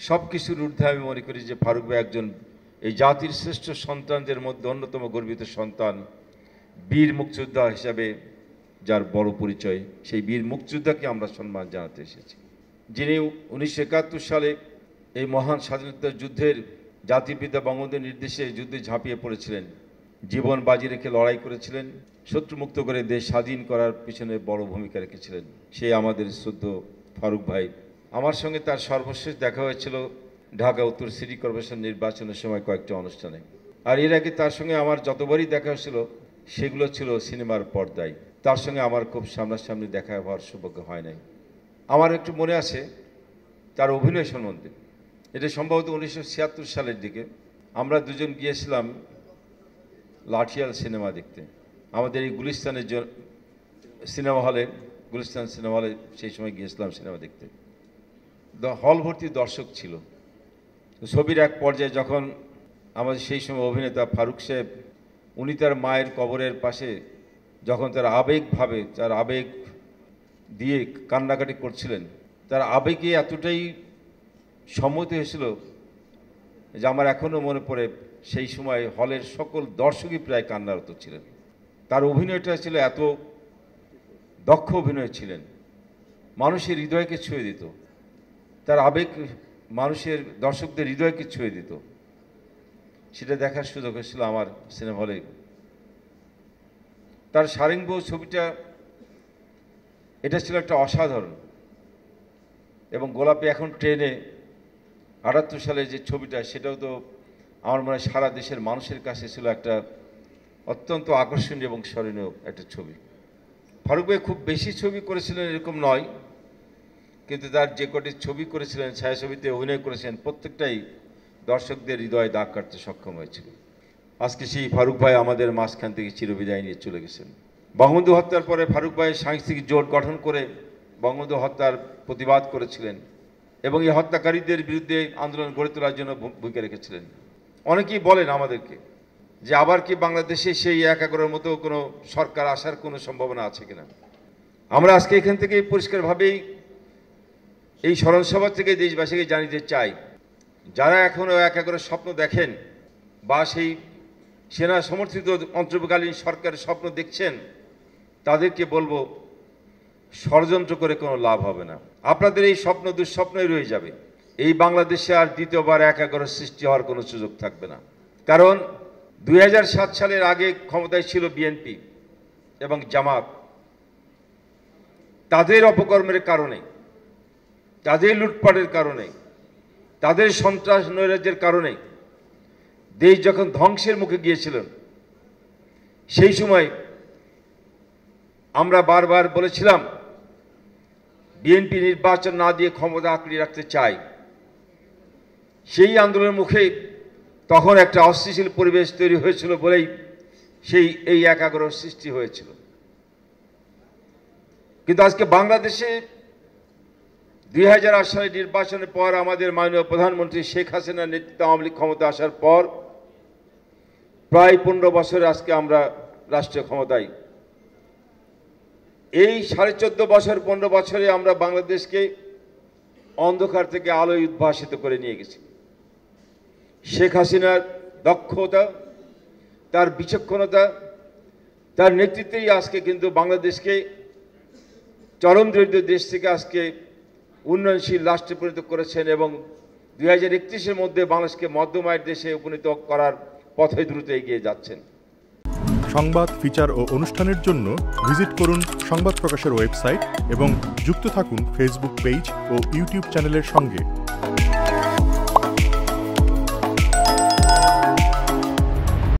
সব কিছুর ঊর্ধ্বে আমি মনে করি যে ফারুক ভাই একজন এই জাতির শ্রেষ্ঠ সন্তানদের মধ্যে অন্যতম গর্বিত সন্তান, বীর মুক্তিযোদ্ধা হিসাবে যার বড় পরিচয়, সেই বীর মুক্তিযোদ্ধাকে আমরা সম্মান জানাতে এসেছি, যিনি 1971 সালে এই মহান স্বাধীনতা যুদ্ধের জাতিপিতা বঙ্গবন্ধুর নির্দেশে যুদ্ধে ঝাঁপিয়ে পড়েছিলেন, জীবন বাজি রেখে লড়াই করেছিলেন, শত্রুমুক্ত করে দেশ স্বাধীন করার পিছনে বড় ভূমিকা রেখেছিলেন সেই আমাদের শ্রদ্ধেয় ফারুক ভাই। আমার সঙ্গে তার সর্বশেষ দেখা হয়েছিল ঢাকা উত্তর সিটি কর্পোরেশন নির্বাচনের সময় কয়েকটি অনুষ্ঠানে। আর এর আগে তার সঙ্গে আমার যতবারই দেখা হয়েছিল সেগুলো ছিল সিনেমার পর্দায়। তার সঙ্গে আমার খুব সামনাসামনি দেখা হওয়ার সৌভাগ্য হয় নাই। আমার একটু মনে আছে তার অভিনয় সম্বন্ধে। এটা সম্ভবত 1976 সালের দিকে আমরা দুজন গিয়েছিলাম লাঠিয়াল সিনেমা দেখতে। আমাদের এই গুলিস্তানের সিনেমা হলে, গুলিস্তান সিনেমা হলে সেই সময় গিয়েছিলাম সিনেমা দেখতে। হল ভর্তি দর্শক ছিল। ছবির এক পর্যায়ে যখন আমাদের সেই সময় অভিনেতা ফারুক সাহেব উনি তার মায়ের কবরের পাশে যখন তার আবেগভাবে তার আবেগ দিয়ে কান্নাকাটি করছিলেন, তার আবেগে এতটাই সম্মতি হয়েছিল যে আমার এখনও মনে পড়ে সেই সময় হলের সকল দর্শকই প্রায় কান্নারত ছিলেন। তার অভিনয়টা ছিল এত দক্ষ অভিনয় ছিলেন, মানুষের হৃদয়কে ছুঁয়ে দিত, তার আবেগ মানুষের দর্শকদের হৃদয়কে ছুঁয়ে দিত। সেটা দেখার সুযোগ হয়েছিল আমার সিনেমা হলে। তার সারেঙ্গ ছবিটা এটা ছিল একটা অসাধারণ, এবং গোলাপি এখন ট্রেনে 78 সালের যে ছবিটা সেটাও তো আমার মনে হয় সারা দেশের মানুষের কাছে ছিল একটা অত্যন্ত আকর্ষণীয় এবং স্মরণীয় একটা ছবি। ফারুক ভাই খুব বেশি ছবি করেছিলেন এরকম নয়, কিন্তু তার যে কটি ছবি করেছিলেন, ছায়াছবিতে অভিনয় করেছেন, প্রত্যেকটাই দর্শকদের হৃদয়ে দাগ কাটতে সক্ষম হয়েছিল। আজকে সেই ফারুক ভাই আমাদের মাঝখান থেকে চিরবিদায় নিয়ে চলে গেছেন। বঙ্গবন্ধু হত্যার পরে ফারুক ভাই সাংস্কৃতিক জোট গঠন করে বঙ্গবন্ধু হত্যার প্রতিবাদ করেছিলেন এবং এই হত্যাকারীদের বিরুদ্ধে আন্দোলন গড়ে তোলার জন্য ভূমিকা রেখেছিলেন। অনেকেই বলেন আমাদেরকে যে আবার কি বাংলাদেশে সেই 11 মতো কোনো সরকার আসার কোনো সম্ভাবনা আছে কিনা। আমরা আজকে এখান থেকে পরিষ্কারভাবেই এই স্মরণসভা থেকে দেশবাসীকে জানিয়ে চাই, যারা এখনও 11 স্বপ্ন দেখেন বা সেই সেনা সমর্থিত অন্তর্বর্তীকালীন সরকারের স্বপ্ন দেখছেন, তাদেরকে বলবো ষড়যন্ত্র করে কোনো লাভ হবে না। আপনাদের এই স্বপ্ন দুঃস্বপ্নই রয়ে যাবে। এই বাংলাদেশে আর দ্বিতীয়বার 11 সৃষ্টি হওয়ার কোনো সুযোগ থাকবে না। কারণ 2007 সালের আগে ক্ষমতায় ছিল বিএনপি এবং জামাত। তাদের অপকর্মের কারণে, তাদের লুটপাটের কারণে, তাদের সন্ত্রাস নৈরাজ্যের কারণে দেশ যখন ধ্বংসের মুখে গিয়েছিলেন, সেই সময় আমরা বারবার বলেছিলাম বিএনপি নির্বাচন না দিয়ে ক্ষমতা আঁকড়ে রাখতে চায়। সেই আন্দোলনের মুখে তখন একটা অস্থিতিশীল পরিবেশ তৈরি হয়েছিল বলেই এই 11 সৃষ্টি হয়েছিল। কিন্তু আজকে বাংলাদেশে 2008 সালের নির্বাচনের পর আমাদের মাননীয় প্রধানমন্ত্রী শেখ হাসিনার নেতৃত্বে আওয়ামী লীগ ক্ষমতা আসার পর প্রায় 15 বছর আজকে আমরা রাষ্ট্রীয় ক্ষমতায়। এই 14.5 বছর 15 বছরে আমরা বাংলাদেশকে অন্ধকার থেকে আলোয় উদ্ভাসিত করে নিয়ে গেছি। শেখ হাসিনার দক্ষতা, তার বিচক্ষণতা, তার নেতৃত্বেই আজকে কিন্তু বাংলাদেশকে চরম দরিদ্র দেশ থেকে আজকে উন্নয়নশীল রাষ্ট্রে পরিণত করেছেন এবং 2031-এর মধ্যে বাংলাদেশকে মধ্যম আয়ের দেশে উপনীত করার পথে দ্রুত এগিয়ে যাচ্ছেন। সংবাদ, ফিচার ও অনুষ্ঠানের জন্য ভিজিট করুন সংবাদ প্রকাশের ওয়েবসাইট এবং যুক্ত থাকুন ফেসবুক পেজ ও ইউটিউব চ্যানেলের সঙ্গে।